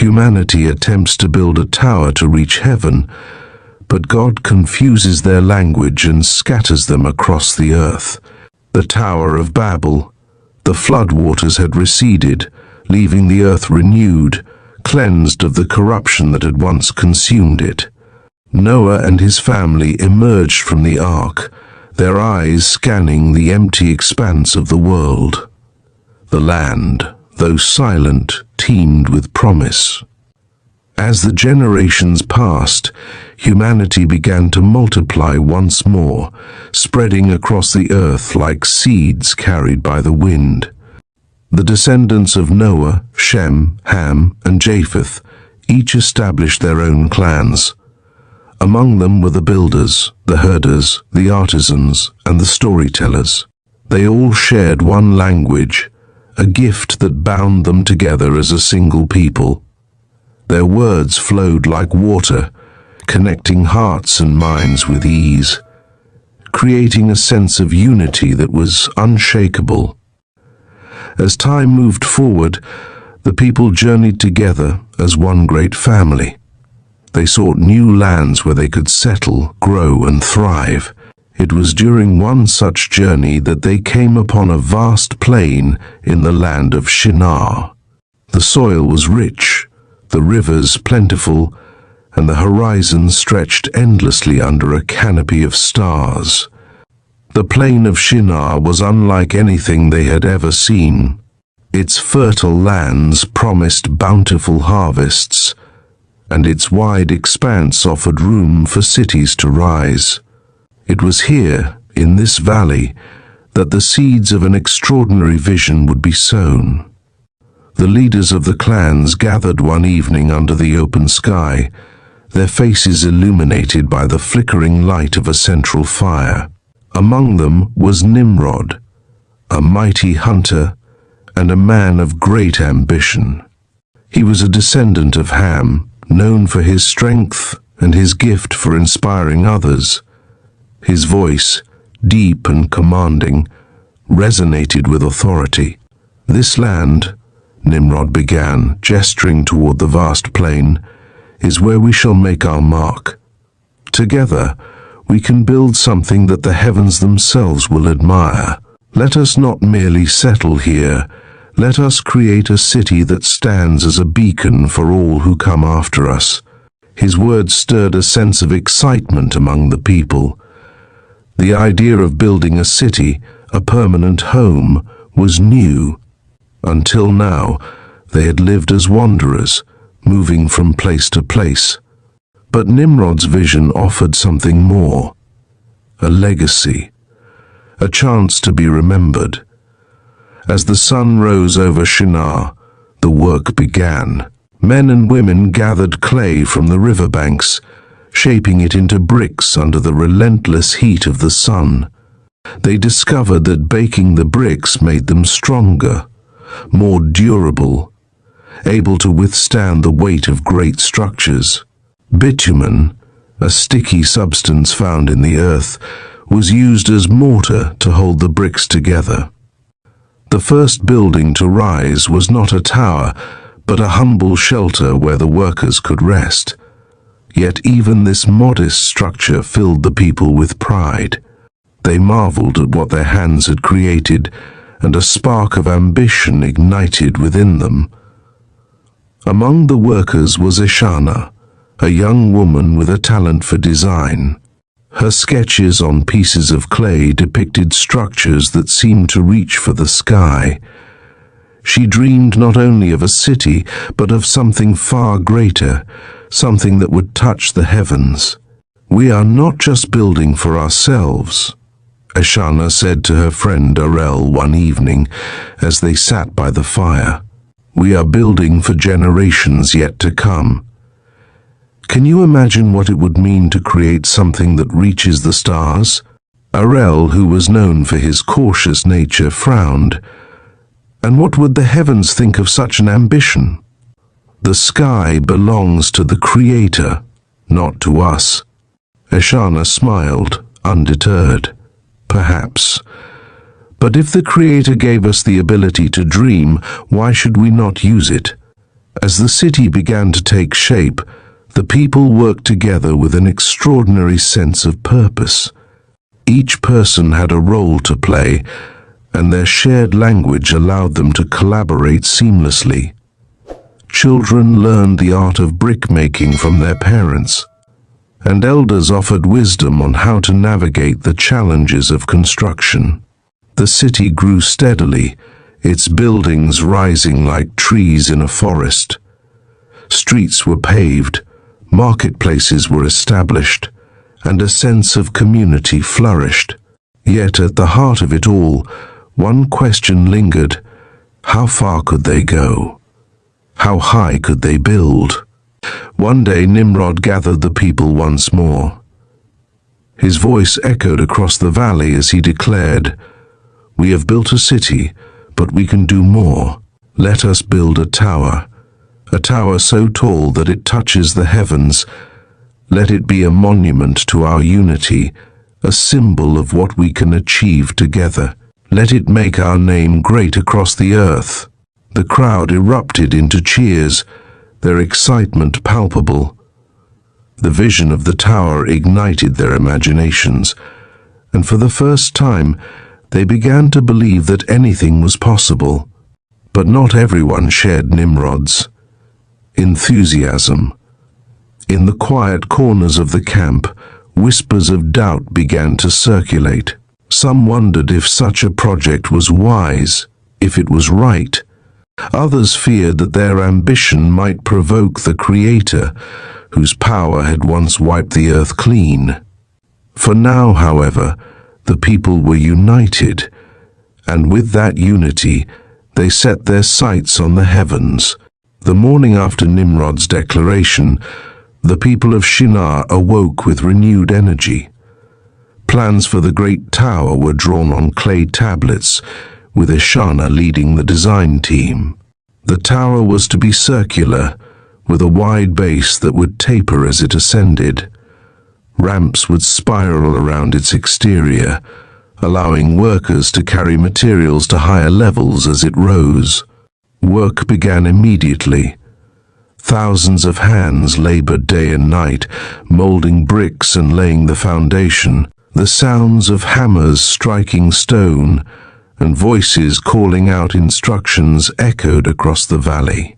Humanity attempts to build a tower to reach heaven, but God confuses their language and scatters them across the earth. The Tower of Babel. The floodwaters had receded, leaving the earth renewed, cleansed of the corruption that had once consumed it. Noah and his family emerged from the ark, their eyes scanning the empty expanse of the world. The land, though silent, teemed with promise. As the generations passed, humanity began to multiply once more, spreading across the earth like seeds carried by the wind. The descendants of Noah, Shem, Ham, and Japheth each established their own clans. Among them were the builders, the herders, the artisans, and the storytellers. They all shared one language, a gift that bound them together as a single people. Their words flowed like water, connecting hearts and minds with ease, creating a sense of unity that was unshakable. As time moved forward, the people journeyed together as one great family. They sought new lands where they could settle, grow, and thrive. It was during one such journey that they came upon a vast plain in the land of Shinar. The soil was rich, the rivers plentiful, and the horizon stretched endlessly under a canopy of stars. The plain of Shinar was unlike anything they had ever seen. Its fertile lands promised bountiful harvests, and its wide expanse offered room for cities to rise. It was here, in this valley, that the seeds of an extraordinary vision would be sown. The leaders of the clans gathered one evening under the open sky, their faces illuminated by the flickering light of a central fire. Among them was Nimrod, a mighty hunter and a man of great ambition. He was a descendant of Ham, known for his strength and his gift for inspiring others. His voice, deep and commanding, resonated with authority. "This land," Nimrod began, gesturing toward the vast plain, "is where we shall make our mark. Together, we can build something that the heavens themselves will admire. Let us not merely settle here. Let us create a city that stands as a beacon for all who come after us." His words stirred a sense of excitement among the people. The idea of building a city, a permanent home, was new. Until now, they had lived as wanderers, moving from place to place. But Nimrod's vision offered something more: a legacy, a chance to be remembered. As the sun rose over Shinar, the work began. Men and women gathered clay from the riverbanks, shaping it into bricks under the relentless heat of the sun. They discovered that baking the bricks made them stronger, more durable, able to withstand the weight of great structures. Bitumen, a sticky substance found in the earth, was used as mortar to hold the bricks together. The first building to rise was not a tower, but a humble shelter where the workers could rest. Yet even this modest structure filled the people with pride. They marveled at what their hands had created, and a spark of ambition ignited within them. Among the workers was Ishana, a young woman with a talent for design. Her sketches on pieces of clay depicted structures that seemed to reach for the sky. She dreamed not only of a city, but of something far greater, something that would touch the heavens. "We are not just building for ourselves," Ishana said to her friend Arel one evening as they sat by the fire. "We are building for generations yet to come." Can you imagine what it would mean to create something that reaches the stars? Arel, who was known for his cautious nature, frowned. And what would the heavens think of such an ambition? "The sky belongs to the Creator, not to us." Ishana smiled, undeterred. "Perhaps. But if the Creator gave us the ability to dream, why should we not use it? As the city began to take shape, the people worked together with an extraordinary sense of purpose. Each person had a role to play, and their shared language allowed them to collaborate seamlessly. Children learned the art of brick-making from their parents, and elders offered wisdom on how to navigate the challenges of construction. The city grew steadily, its buildings rising like trees in a forest. Streets were paved, marketplaces were established, and a sense of community flourished. Yet at the heart of it all, one question lingered: how far could they go? How high could they build? One day Nimrod gathered the people once more. His voice echoed across the valley as he declared, "We have built a city, but we can do more. Let us build a tower so tall that it touches the heavens. Let it be a monument to our unity, a symbol of what we can achieve together. Let it make our name great across the earth." The crowd erupted into cheers, their excitement palpable. The vision of the tower ignited their imaginations, and for the first time they began to believe that anything was possible. But not everyone shared Nimrod's enthusiasm. In the quiet corners of the camp, whispers of doubt began to circulate. Some wondered if such a project was wise, if it was right. Others feared that their ambition might provoke the Creator, whose power had once wiped the earth clean. For now, however, the people were united, and with that unity, they set their sights on the heavens. The morning after Nimrod's declaration, the people of Shinar awoke with renewed energy. Plans for the great tower were drawn on clay tablets, with Shinar leading the design team. The tower was to be circular, with a wide base that would taper as it ascended. Ramps would spiral around its exterior, allowing workers to carry materials to higher levels as it rose. Work began immediately. Thousands of hands labored day and night, molding bricks and laying the foundation. The sounds of hammers striking stone and voices calling out instructions echoed across the valley.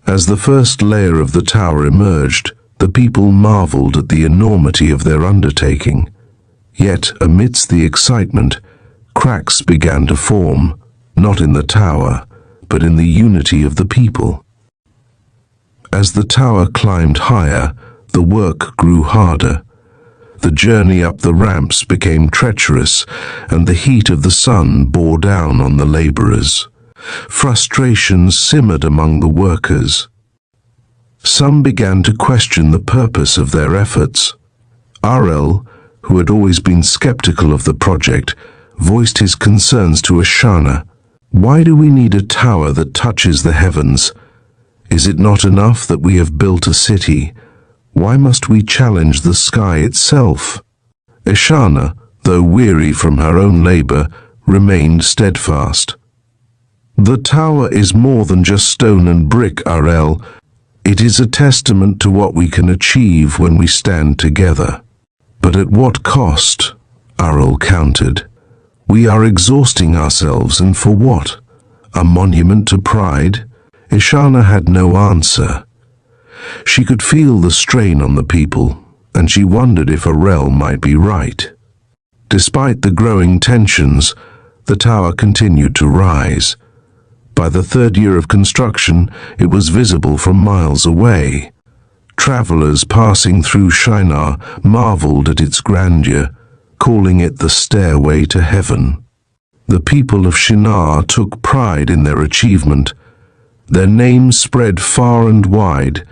As the first layer of the tower emerged, the people marveled at the enormity of their undertaking. Yet, amidst the excitement, cracks began to form, not in the tower, but in the unity of the people. As the tower climbed higher, the work grew harder. The journey up the ramps became treacherous, and the heat of the sun bore down on the laborers. Frustration simmered among the workers. Some began to question the purpose of their efforts. Arel, who had always been skeptical of the project, voiced his concerns to Shinar. "Why do we need a tower that touches the heavens? Is it not enough that we have built a city? Why must we challenge the sky itself?" Shinar, though weary from her own labor, remained steadfast. "The tower is more than just stone and brick, Arel. It is a testament to what we can achieve when we stand together." "But at what cost?" Arel countered. "We are exhausting ourselves, and for what? A monument to pride?" Shinar had no answer. She could feel the strain on the people, and she wondered if Arel might be right. Despite the growing tensions, the tower continued to rise. By the third year of construction, it was visible from miles away. Travelers passing through Shinar marveled at its grandeur, calling it the stairway to heaven. The people of Shinar took pride in their achievement. Their names spread far and wide,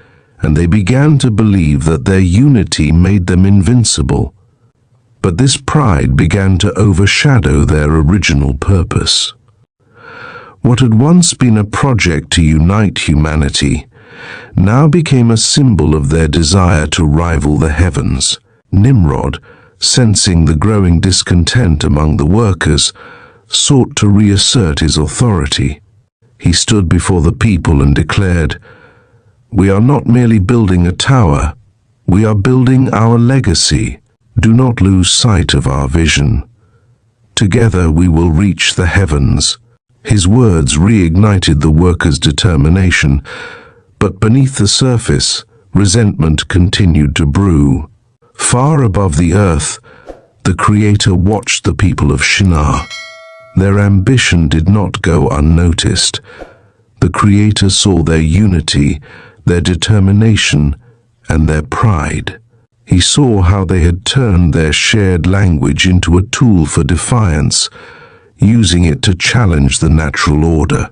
and they began to believe that their unity made them invincible. But this pride began to overshadow their original purpose. What had once been a project to unite humanity now became a symbol of their desire to rival the heavens. Nimrod, sensing the growing discontent among the workers, sought to reassert his authority. He stood before the people and declared, We are not merely building a tower, we are building our legacy. Do not lose sight of our vision. Together we will reach the heavens. His words reignited the workers' determination, but beneath the surface, resentment continued to brew. Far above the earth, the Creator watched the people of Shinar. Their ambition did not go unnoticed. The Creator saw their unity, their determination, and their pride. He saw how they had turned their shared language into a tool for defiance, using it to challenge the natural order.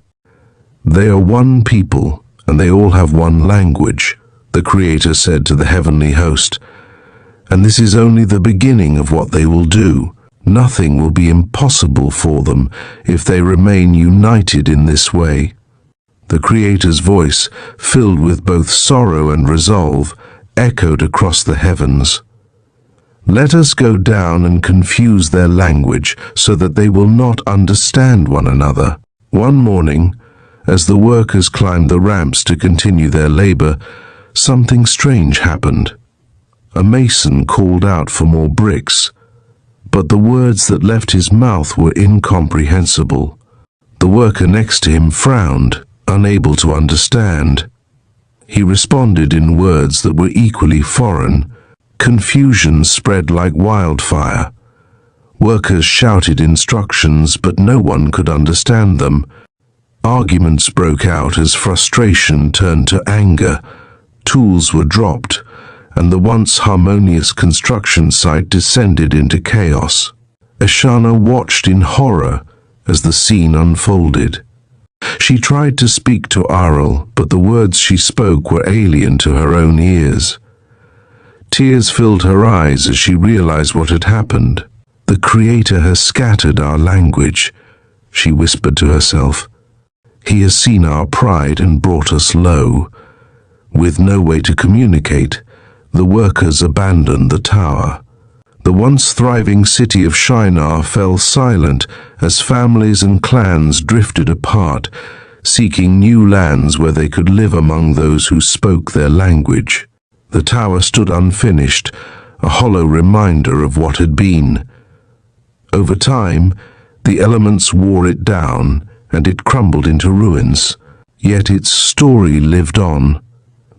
They are one people, and they all have one language, the Creator said to the heavenly host. And this is only the beginning of what they will do. Nothing will be impossible for them if they remain united in this way. The Creator's voice, filled with both sorrow and resolve, echoed across the heavens. Let us go down and confuse their language so that they will not understand one another. One morning, as the workers climbed the ramps to continue their labor, something strange happened. A mason called out for more bricks, but the words that left his mouth were incomprehensible. The worker next to him frowned, unable to understand. He responded in words that were equally foreign. Confusion spread like wildfire. Workers shouted instructions, but no one could understand them. Arguments broke out as frustration turned to anger. Tools were dropped, and the once harmonious construction site descended into chaos. Ishana watched in horror as the scene unfolded. She tried to speak to Arel, but the words she spoke were alien to her own ears. Tears filled her eyes as she realized what had happened. The Creator has scattered our language, she whispered to herself. He has seen our pride and brought us low. With no way to communicate, the workers abandoned the tower. The once thriving city of Shinar fell silent as families and clans drifted apart, seeking new lands where they could live among those who spoke their language. The tower stood unfinished, a hollow reminder of what had been. Over time, the elements wore it down, and it crumbled into ruins. Yet its story lived on,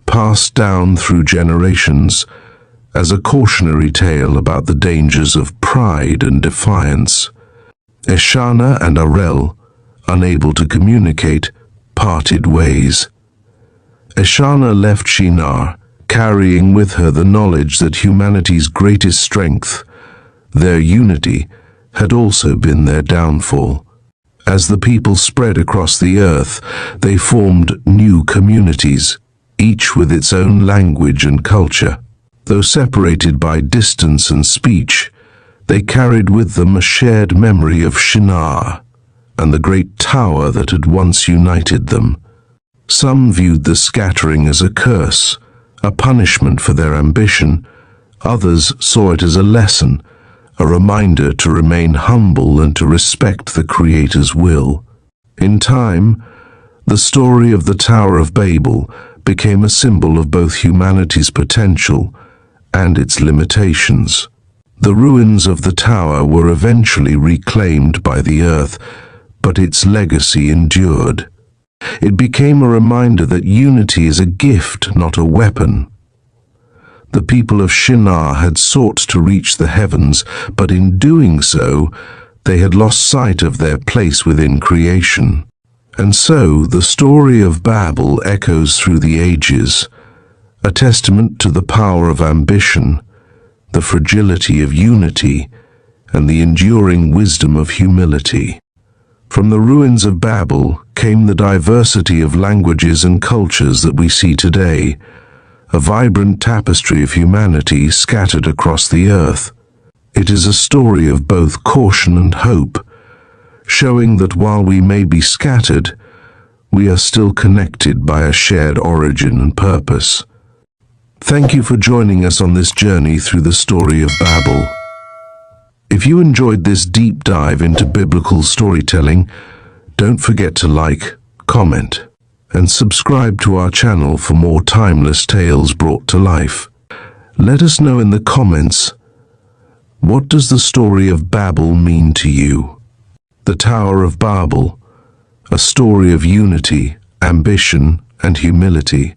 passed down through generations, as a cautionary tale about the dangers of pride and defiance. Ishana and Arel, unable to communicate, parted ways. Ishana left Shinar, carrying with her the knowledge that humanity's greatest strength, their unity, had also been their downfall. As the people spread across the earth, they formed new communities, each with its own language and culture. Though separated by distance and speech, they carried with them a shared memory of Shinar and the great tower that had once united them. Some viewed the scattering as a curse, a punishment for their ambition. Others saw it as a lesson, a reminder to remain humble and to respect the Creator's will. In time, the story of the Tower of Babel became a symbol of both humanity's potential and its limitations. The ruins of the tower were eventually reclaimed by the earth, but its legacy endured. It became a reminder that unity is a gift, not a weapon. The people of Shinar had sought to reach the heavens, but in doing so, they had lost sight of their place within creation. And so, the story of Babel echoes through the ages, a testament to the power of ambition, the fragility of unity, and the enduring wisdom of humility. From the ruins of Babel came the diversity of languages and cultures that we see today, a vibrant tapestry of humanity scattered across the earth. It is a story of both caution and hope, showing that while we may be scattered, we are still connected by a shared origin and purpose. Thank you for joining us on this journey through the story of Babel. If you enjoyed this deep dive into biblical storytelling, don't forget to like, comment, and subscribe to our channel for more timeless tales brought to life. Let us know in the comments, what does the story of Babel mean to you? The Tower of Babel, a story of unity, ambition, and humility.